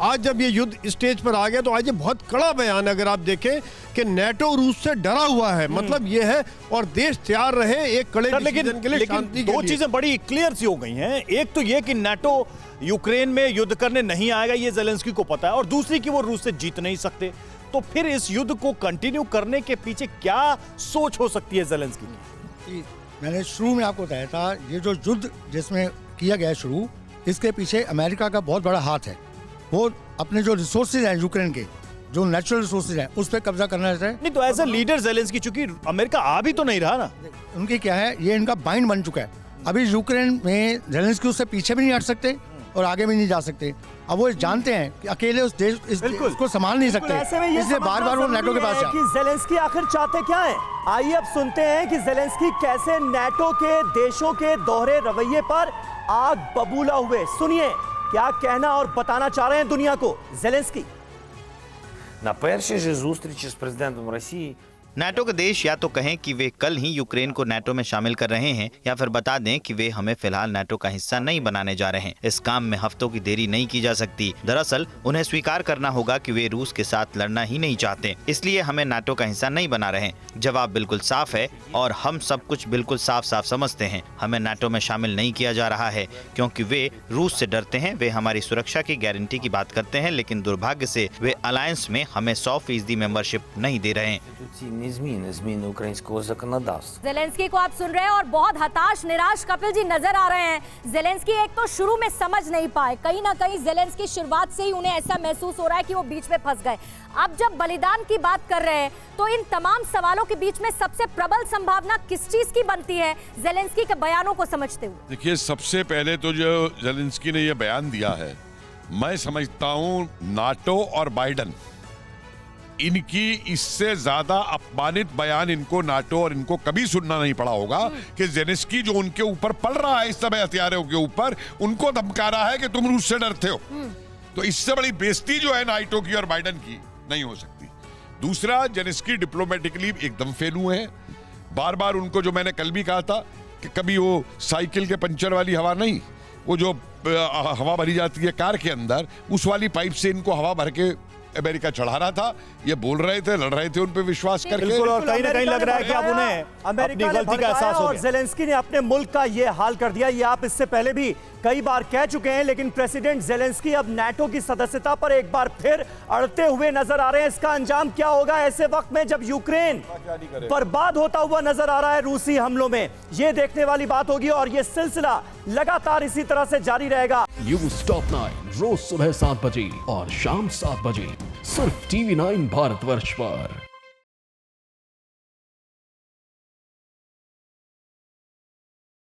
आज जब ये युद्ध स्टेज पर आ गया तो आज ये बहुत कड़ा बयान है। अगर आप देखें कि NATO रूस से डरा हुआ है, मतलब ये है, और देश तैयार रहे एक कड़े डिसीजन के लिए, शांति के लिए। दो चीजें बड़ी क्लियर सी हो गई हैं। एक तो ये कि NATO यूक्रेन में युद्ध करने नहीं आएगा, ये ज़ेलेंस्की को पता है, और दूसरी कि वो रूस से जीत नहीं सकते। तो फिर इस युद्ध को कंटिन्यू करने के पीछे क्या सोच हो सकती है ज़ेलेंस्की की? मैंने शुरू में आपको बताया था, ये जो युद्ध जिसमें किया गया शुरू, इसके पीछे अमेरिका का बहुत बड़ा हाथ है। वो अपने जो रिसोर्सेज हैं यूक्रेन के, जो नेचुरल रिसोर्सेज हैं, उस पर कब्जा करना चाहते हैं। नहीं तो एज ए लीडर ज़ेलेंस्की, चूंकि अमेरिका आ भी तो नहीं रहा ना, उनकी क्या है, ये इनका बाइंड बन चुका है। अभी यूक्रेन में ज़ेलेंस्की उससे पीछे भी नहीं हट सकते और आगे भी नहीं जा सकते। अब वो जानते हैं कि अकेले उस देश को संभाल नहीं सकते, इसलिए बार बार वो NATO के पास जाते हैं। ज़ेलेंस्की आखिर चाहते क्या है? आइए अब सुनते हैं कि ज़ेलेंस्की कैसे NATO के देशों के दोहरे रवैये पर आग बबूला हुए। सुनिए क्या कहना और बताना चाह रहे हैं दुनिया को ज़ेलेंस्की। На першій же зустрічі з президентом Росії नाटो के देश या तो कहें कि वे कल ही यूक्रेन को नाटो में शामिल कर रहे हैं, या फिर बता दें कि वे हमें फिलहाल नाटो का हिस्सा नहीं बनाने जा रहे हैं। इस काम में हफ्तों की देरी नहीं की जा सकती। दरअसल उन्हें स्वीकार करना होगा कि वे रूस के साथ लड़ना ही नहीं चाहते, इसलिए हमें नाटो का हिस्सा नहीं बना रहे। जवाब बिल्कुल साफ है और हम सब कुछ बिल्कुल साफ साफ समझते हैं। हमें नाटो में शामिल नहीं किया जा रहा है क्योंकि वे रूस से डरते हैं। वे हमारी सुरक्षा की गारंटी की बात करते हैं, लेकिन दुर्भाग्य से वे अलायंस में हमें 100% मेंबरशिप नहीं दे रहे हैं। зміни українського законодавства. ज़ेलेंस्की को आप सुन रहे हैं और बहुत हताश निराश कपिल जी नजर आ रहे हैं। ज़ेलेंस्की एक तो शुरू में समझ नहीं पाए, कहीं ना कहीं ज़ेलेंस्की शुरुआत से ही उन्हें ऐसा महसूस हो रहा है कि वो बीच में फंस गए। अब जब बलिदान की बात कर रहे हैं तो इन तमाम सवालों के बीच में सबसे प्रबल संभावना किस चीज की बनती है ज़ेलेंस्की के बयानों को समझते हुए? देखिए, सबसे पहले तो जो ज़ेलेंस्की ने यह बयान दिया है, मैं समझता हूँ नाटो और बाइडन, इनकी इससे ज्यादा अपमानित बयान इनको नाटो और इनको कभी सुनना नहीं पड़ा होगा कि ज़ेलेंस्की जो उनके ऊपर पड़ रहा है इस समय हथियारों के ऊपर, उनको धमका रहा है कि तुम रूस से डरते हो। तो इससे बड़ी बेइज्जती जो है नाटो की और बाइडन की नहीं हो सकती। दूसरा, ज़ेलेंस्की डिप्लोमेटिकली एकदम फेल हुए हैं। बार बार उनको, जो मैंने कल भी कहा था कि कभी वो साइकिल के पंचर वाली हवा नहीं, वो जो हवा भरी जाती है कार के अंदर, उस वाली पाइप से इनको हवा भर के अमेरिका चढ़ा रहा था। ये बोल रहे थे, लड़ रहे थे उन पे विश्वास करके। बिल्कुल, और कहीं ना कहीं लग रहा है कि अब उन्हें अपनी गलती का एहसास हो गया। और ज़ेलेंस्की ने अपने मुल्क का ये हाल कर दिया। ये आप इससे पहले भी कई बार कह चुके हैं, लेकिन प्रेसिडेंट ज़ेलेंस्की अब नाटो की सदस्यता पर एक बार फिर अड़ते हुए नजर आ रहे हैं। इसका अंजाम क्या होगा ऐसे वक्त में जब यूक्रेन बर्बाद होता हुआ नजर आ रहा है रूसी हमलों में? ये देखने वाली बात होगी और ये सिलसिला लगातार इसी तरह से जारी रहेगा। न्यूज़ टॉप 9 रोज सुबह 7 बजे और शाम 7 बजे सिर्फ TV9 भारतवर्ष पर।